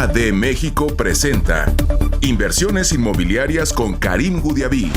AD México presenta Inversiones Inmobiliarias con Karim Goudiaby.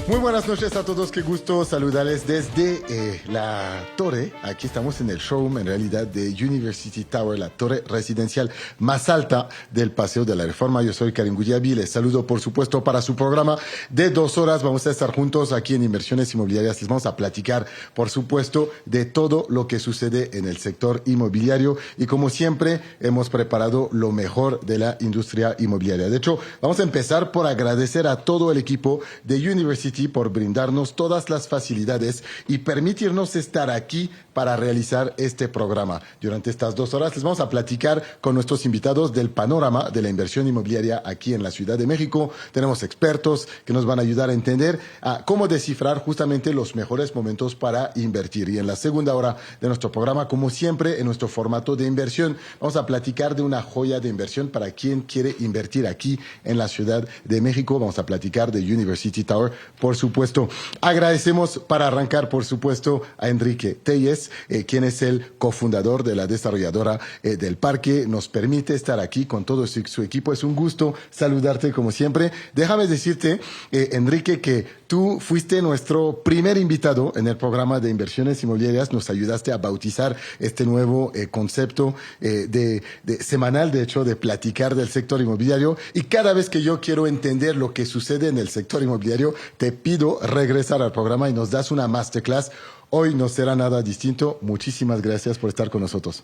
Muy buenas noches a todos, qué gusto saludarles desde la torre. Aquí estamos en el showroom, en realidad, de University Tower, la torre residencial más alta del Paseo de la Reforma. Yo soy Karim Goudiaby, les saludo por supuesto para su programa de 2 horas. Vamos a estar juntos aquí en Inversiones Inmobiliarias. Les vamos a platicar, por supuesto, de todo lo que sucede en el sector inmobiliario y como siempre hemos preparado lo mejor de la industria inmobiliaria. De hecho, vamos a empezar por agradecer a todo el equipo de University por brindarnos todas las facilidades y permitirnos estar aquí para realizar este programa. Durante estas 2 horas les vamos a platicar con nuestros invitados del panorama de la inversión inmobiliaria aquí en la Ciudad de México. Tenemos expertos que nos van a ayudar a entender cómo descifrar justamente los mejores momentos para invertir. Y en la segunda hora de nuestro programa, como siempre, en nuestro formato de inversión, vamos a platicar de una joya de inversión para quien quiere invertir aquí en la Ciudad de México. Vamos a platicar de University Tower, por supuesto. Agradecemos para arrancar, por supuesto, a Enrique Telles, quien es el cofundador de la desarrolladora del parque. Nos permite estar aquí con todo su equipo. Es un gusto saludarte como siempre. Déjame decirte, Enrique, que tú fuiste nuestro primer invitado en el programa de inversiones inmobiliarias. Nos ayudaste a bautizar este nuevo concepto de semanal, de hecho, de platicar del sector inmobiliario. Y cada vez que yo quiero entender lo que sucede en el sector inmobiliario, te pido regresar al programa y nos das una masterclass. Hoy no será nada distinto. Muchísimas gracias por estar con nosotros.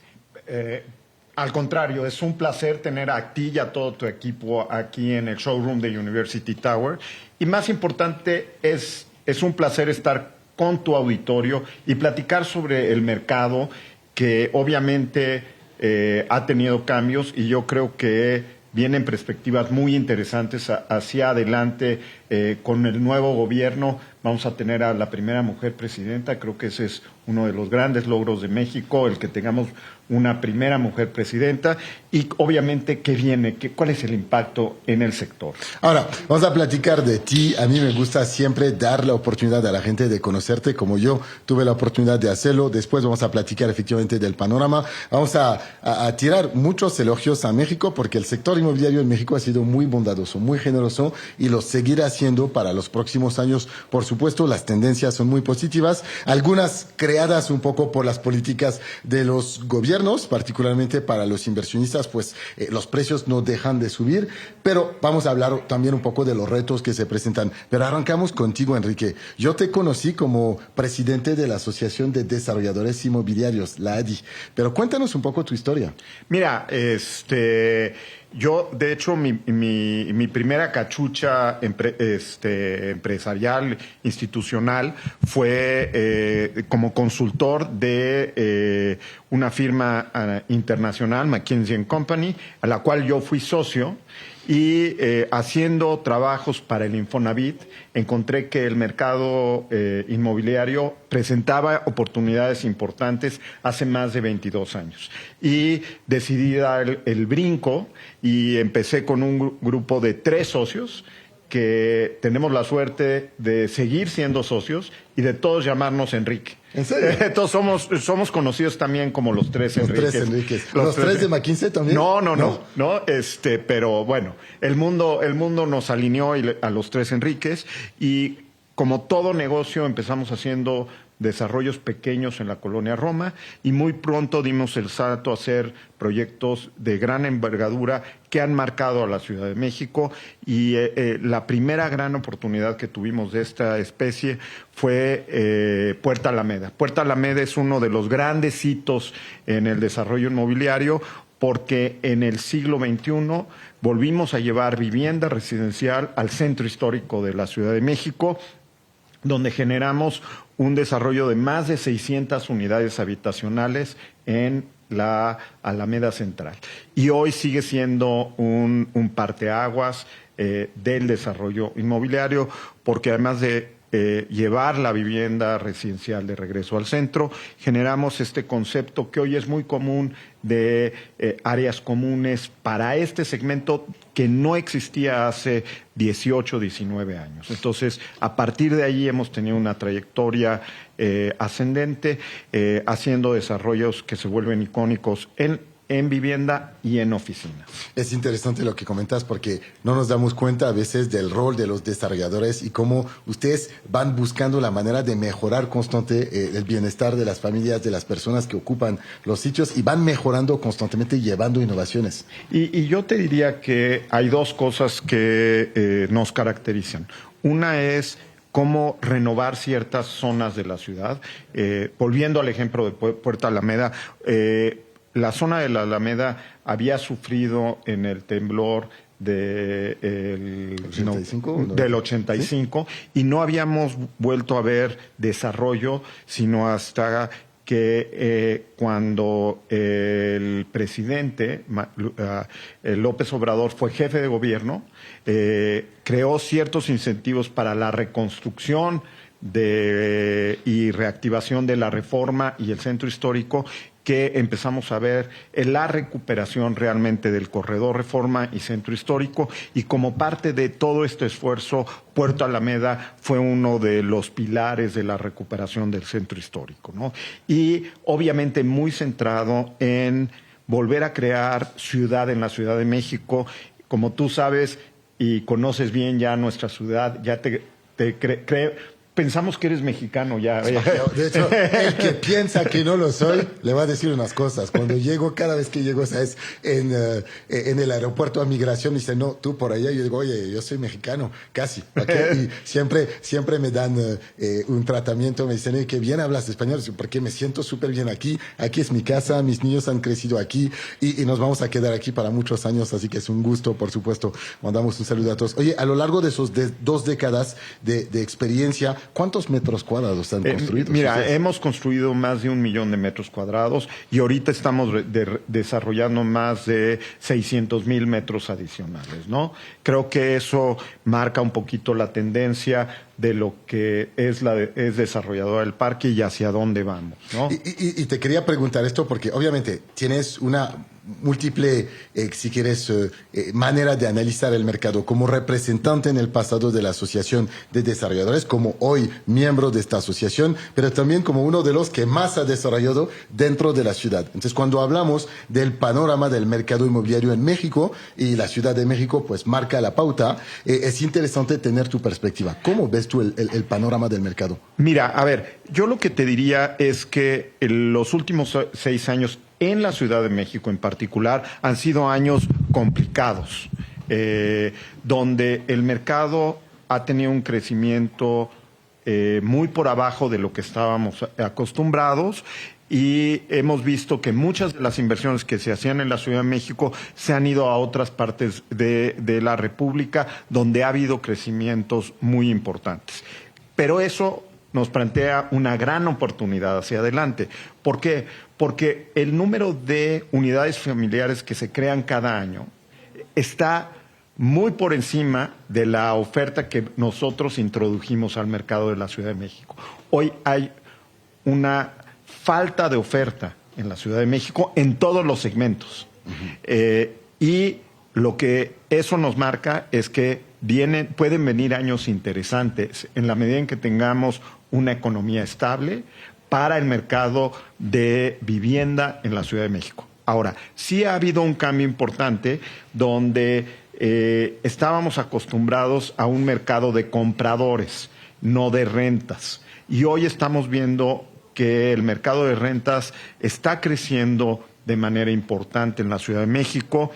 Al contrario, es un placer tener a ti y a todo tu equipo aquí en el showroom de University Tower. Y más importante, es un placer estar con tu auditorio y platicar sobre el mercado que obviamente ha tenido cambios y yo creo que vienen perspectivas muy interesantes hacia adelante. Con el nuevo gobierno vamos a tener a la primera mujer presidenta. Creo que ese es uno de los grandes logros de México, el que tengamos una primera mujer presidenta. Y obviamente, ¿qué viene? ¿Cuál es el impacto en el sector? Ahora, vamos a platicar de ti. A mí me gusta siempre dar la oportunidad a la gente de conocerte, como yo tuve la oportunidad de hacerlo. Después vamos a platicar efectivamente del panorama. Vamos a tirar muchos elogios a México, porque el sector inmobiliario en México ha sido muy bondadoso, muy generoso, y lo seguirá haciendo para los próximos años. Por supuesto, las tendencias son muy positivas, algunas creadas un poco por las políticas de los gobiernos, particularmente para los inversionistas, pues los precios no dejan de subir, pero vamos a hablar también un poco de los retos que se presentan. Pero arrancamos contigo, Enrique. Yo te conocí como presidente de la Asociación de Desarrolladores Inmobiliarios, la ADI, pero cuéntanos un poco tu historia. Mira, yo, de hecho, mi primera cachucha empresarial, institucional, fue como consultor de una firma internacional, McKinsey & Company, a la cual yo fui socio. Y haciendo trabajos para el Infonavit, encontré que el mercado inmobiliario presentaba oportunidades importantes hace más de 22 años. Y decidí dar el brinco y empecé con un grupo de 3 socios que tenemos la suerte de seguir siendo socios y de todos llamarnos Enrique. ¿En serio? Entonces somos conocidos también como los 3 Enriques. Los 3 Enriques. ¿Los 3 de McKinsey también? No. Pero bueno, el mundo nos alineó a los 3 Enriques y como todo negocio empezamos haciendo desarrollos pequeños en la colonia Roma y muy pronto dimos el salto a hacer proyectos de gran envergadura que han marcado a la Ciudad de México y la primera gran oportunidad que tuvimos de esta especie fue Puerta Alameda. Puerta Alameda es uno de los grandes hitos en el desarrollo inmobiliario porque en el siglo XXI volvimos a llevar vivienda residencial al centro histórico de la Ciudad de México, donde generamos un desarrollo de más de 600 unidades habitacionales en la Alameda Central. Y hoy sigue siendo un parteaguas del desarrollo inmobiliario, porque además de llevar la vivienda residencial de regreso al centro. Generamos este concepto que hoy es muy común de áreas comunes para este segmento que no existía hace 18, 19 años. Entonces, a partir de ahí hemos tenido una trayectoria ascendente, haciendo desarrollos que se vuelven icónicos en vivienda y en oficinas. Es interesante lo que comentas porque no nos damos cuenta a veces del rol de los desarrolladores y cómo ustedes van buscando la manera de mejorar constante el bienestar de las familias, de las personas que ocupan los sitios y van mejorando constantemente y llevando innovaciones. Y yo te diría que hay dos cosas que nos caracterizan. Una es cómo renovar ciertas zonas de la ciudad. Volviendo al ejemplo de Puerto Alameda, la zona de la Alameda había sufrido en el temblor del 85 ¿sí? Y no habíamos vuelto a ver desarrollo sino hasta que cuando el presidente López Obrador fue jefe de gobierno, creó ciertos incentivos para la reconstrucción y reactivación de la Reforma y el centro histórico, que empezamos a ver la recuperación realmente del corredor Reforma y centro histórico, y como parte de todo este esfuerzo, Puerto Alameda fue uno de los pilares de la recuperación del centro histórico, ¿no? Y obviamente muy centrado en volver a crear ciudad en la Ciudad de México. Como tú sabes y conoces bien ya nuestra ciudad, ya pensamos que eres mexicano ya. De hecho, el que piensa que no lo soy, le va a decir unas cosas. Cuando llego, cada vez que llego, o sea, es en el aeropuerto a migración, me dice, no, tú por allá. Yo digo, oye, yo soy mexicano, casi. ¿Okay? Y siempre me dan un tratamiento, me dicen, qué bien hablas español, porque me siento súper bien aquí. Aquí es mi casa, mis niños han crecido aquí y nos vamos a quedar aquí para muchos años, así que es un gusto, por supuesto. Mandamos un saludo a todos. Oye, a lo largo de esos 2 décadas de experiencia, ¿cuántos metros cuadrados han construido? Mira, hemos construido más de 1 millón de metros cuadrados y ahorita estamos desarrollando más de 600,000 metros adicionales, ¿no? Creo que eso marca un poquito la tendencia de lo que es desarrolladora del parque y hacia dónde vamos, ¿no? Y te quería preguntar esto porque obviamente tienes una múltiple, si quieres, manera de analizar el mercado como representante en el pasado de la Asociación de Desarrolladores, como hoy miembro de esta asociación, pero también como uno de los que más ha desarrollado dentro de la ciudad. Entonces, cuando hablamos del panorama del mercado inmobiliario en México, y la Ciudad de México pues marca la pauta, es interesante tener tu perspectiva. ¿Cómo ves tú el panorama del mercado? Mira, a ver, yo lo que te diría es que en los últimos 6 años en la Ciudad de México en particular han sido años complicados, donde el mercado ha tenido un crecimiento muy por abajo de lo que estábamos acostumbrados, y hemos visto que muchas de las inversiones que se hacían en la Ciudad de México se han ido a otras partes de la República, donde ha habido crecimientos muy importantes. Pero eso nos plantea una gran oportunidad hacia adelante. ¿Por qué? Porque el número de unidades familiares que se crean cada año está muy por encima de la oferta que nosotros introdujimos al mercado de la Ciudad de México. Hoy hay una falta de oferta en la Ciudad de México en todos los segmentos. Y lo que eso nos marca es que pueden venir años interesantes en la medida en que tengamos una economía estable para el mercado de vivienda en la Ciudad de México. Ahora, sí ha habido un cambio importante donde estábamos acostumbrados a un mercado de compradores, no de rentas. Y hoy estamos viendo que el mercado de rentas está creciendo de manera importante en la Ciudad de México,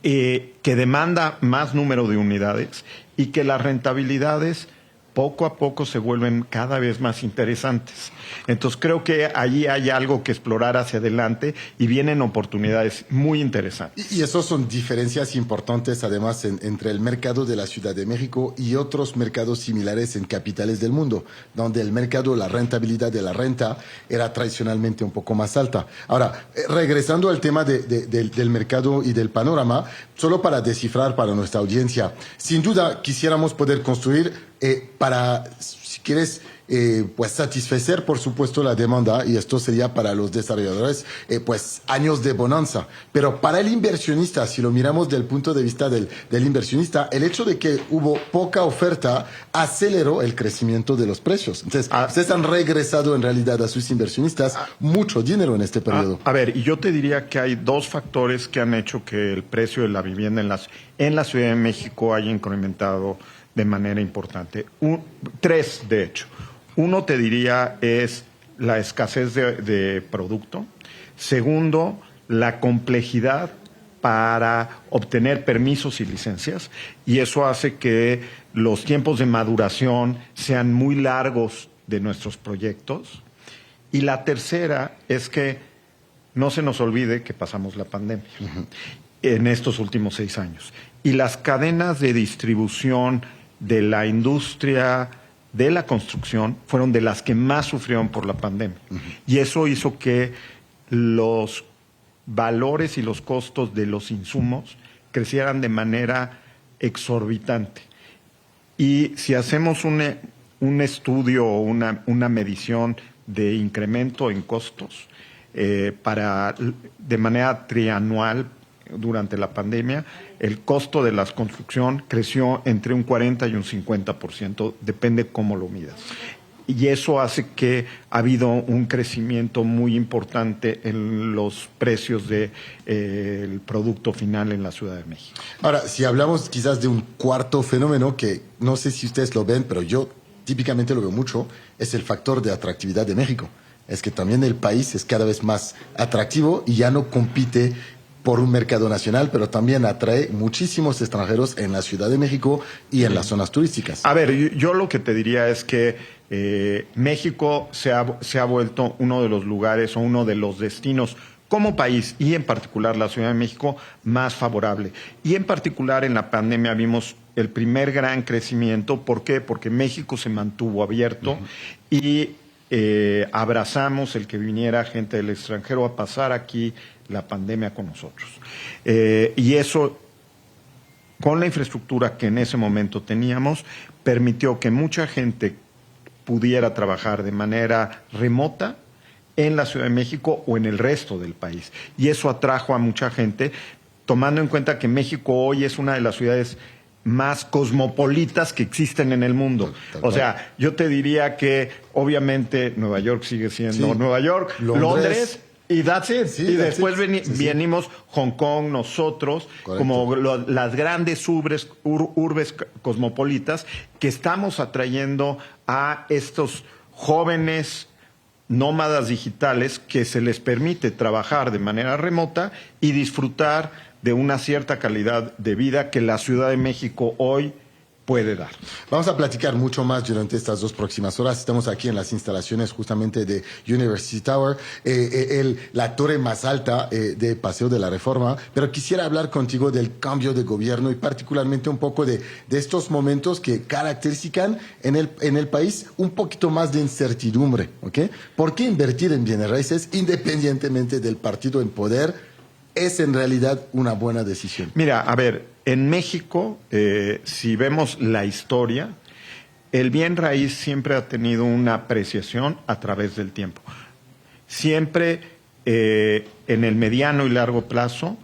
que demanda más número de unidades y que las rentabilidades poco a poco se vuelven cada vez más interesantes. Entonces creo que allí hay algo que explorar hacia adelante y vienen oportunidades muy interesantes. Y eso son diferencias importantes además entre el mercado de la Ciudad de México y otros mercados similares en capitales del mundo, donde el mercado, la rentabilidad de la renta era tradicionalmente un poco más alta. Ahora, regresando al tema del mercado y del panorama, solo para descifrar para nuestra audiencia, sin duda quisiéramos poder construir para, si quieres, pues satisfacer, por supuesto, la demanda, y esto sería para los desarrolladores, pues años de bonanza. Pero para el inversionista, si lo miramos del punto de vista del inversionista, el hecho de que hubo poca oferta aceleró el crecimiento de los precios. Entonces, ustedes han regresado en realidad a sus inversionistas mucho dinero en este periodo. A ver, y yo te diría que hay dos factores que han hecho que el precio de la vivienda en la Ciudad de México haya incrementado de manera importante. Tres, de hecho. Uno, te diría, es la escasez de producto. Segundo, la complejidad para obtener permisos y licencias. Y eso hace que los tiempos de maduración sean muy largos de nuestros proyectos. Y la tercera es que no se nos olvide que pasamos la pandemia en estos últimos 6 años. Y las cadenas de distribución de la industria de la construcción fueron de las que más sufrieron por la pandemia. Y eso hizo que los valores y los costos de los insumos crecieran de manera exorbitante. Y si hacemos un estudio o una medición de incremento en costos de manera trianual durante la pandemia, el costo de la construcción creció entre un 40 y un 50%, depende cómo lo midas. Y eso hace que ha habido un crecimiento muy importante en los precios del producto final en la Ciudad de México. Ahora, si hablamos quizás de un cuarto fenómeno que no sé si ustedes lo ven, pero yo típicamente lo veo mucho, es el factor de atractividad de México. Es que también el país es cada vez más atractivo y ya no compite por un mercado nacional, pero también atrae muchísimos extranjeros en la Ciudad de México y en las zonas turísticas. A ver, yo lo que te diría es que México se ha vuelto uno de los lugares o uno de los destinos como país y en particular la Ciudad de México más favorable. Y en particular en la pandemia vimos el primer gran crecimiento. ¿Por qué? Porque México se mantuvo abierto y abrazamos el que viniera gente del extranjero a pasar aquí la pandemia con nosotros. Y eso, con la infraestructura que en ese momento teníamos, permitió que mucha gente pudiera trabajar de manera remota en la Ciudad de México o en el resto del país. Y eso atrajo a mucha gente, tomando en cuenta que México hoy es una de las ciudades más cosmopolitas que existen en el mundo. O sea, yo te diría que obviamente Nueva York sigue siendo Nueva York, Londres y that's it. Sí, y después venimos Hong Kong, nosotros, como las grandes urbes cosmopolitas que estamos atrayendo a estos jóvenes nómadas digitales que se les permite trabajar de manera remota y disfrutar de una cierta calidad de vida que la Ciudad de México hoy puede dar. Vamos a platicar mucho más durante estas 2 próximas horas. Estamos aquí en las instalaciones justamente de University Tower, la torre más alta de Paseo de la Reforma, pero quisiera hablar contigo del cambio de gobierno y particularmente un poco de estos momentos que caracterizan en el país un poquito más de incertidumbre, ¿ok? ¿Por qué invertir en bienes raíces independientemente del partido en poder es en realidad una buena decisión? Mira, a ver, en México, si vemos la historia, el bien raíz siempre ha tenido una apreciación a través del tiempo. Siempre en el mediano y largo plazo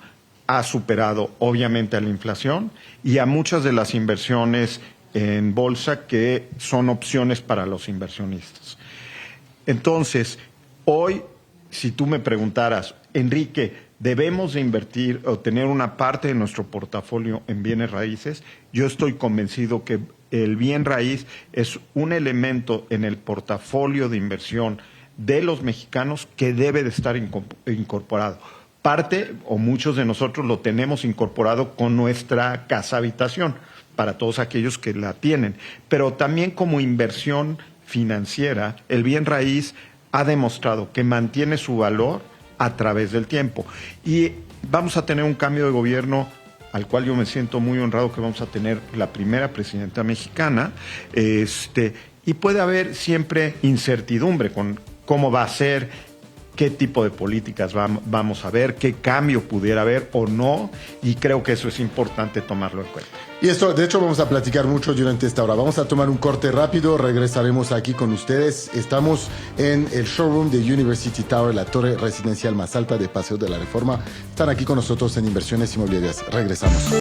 ha superado obviamente a la inflación y a muchas de las inversiones en bolsa que son opciones para los inversionistas. Entonces, hoy, si tú me preguntaras, Enrique, ¿debemos de invertir o tener una parte de nuestro portafolio en bienes raíces? Yo estoy convencido que el bien raíz es un elemento en el portafolio de inversión de los mexicanos que debe de estar incorporado. Parte, o muchos de nosotros lo tenemos incorporado con nuestra casa habitación, para todos aquellos que la tienen. Pero también como inversión financiera, el bien raíz ha demostrado que mantiene su valor a través del tiempo. Y vamos a tener un cambio de gobierno al cual yo me siento muy honrado que vamos a tener la primera presidenta mexicana, y puede haber siempre incertidumbre con cómo va a ser qué tipo de políticas vamos a ver, qué cambio pudiera haber o no, y creo que eso es importante tomarlo en cuenta. Y esto, de hecho, vamos a platicar mucho durante esta hora. Vamos a tomar un corte rápido, regresaremos aquí con ustedes. Estamos en el showroom de University Tower, la torre residencial más alta de Paseo de la Reforma. Están aquí con nosotros en Inversiones Inmobiliarias. Regresamos.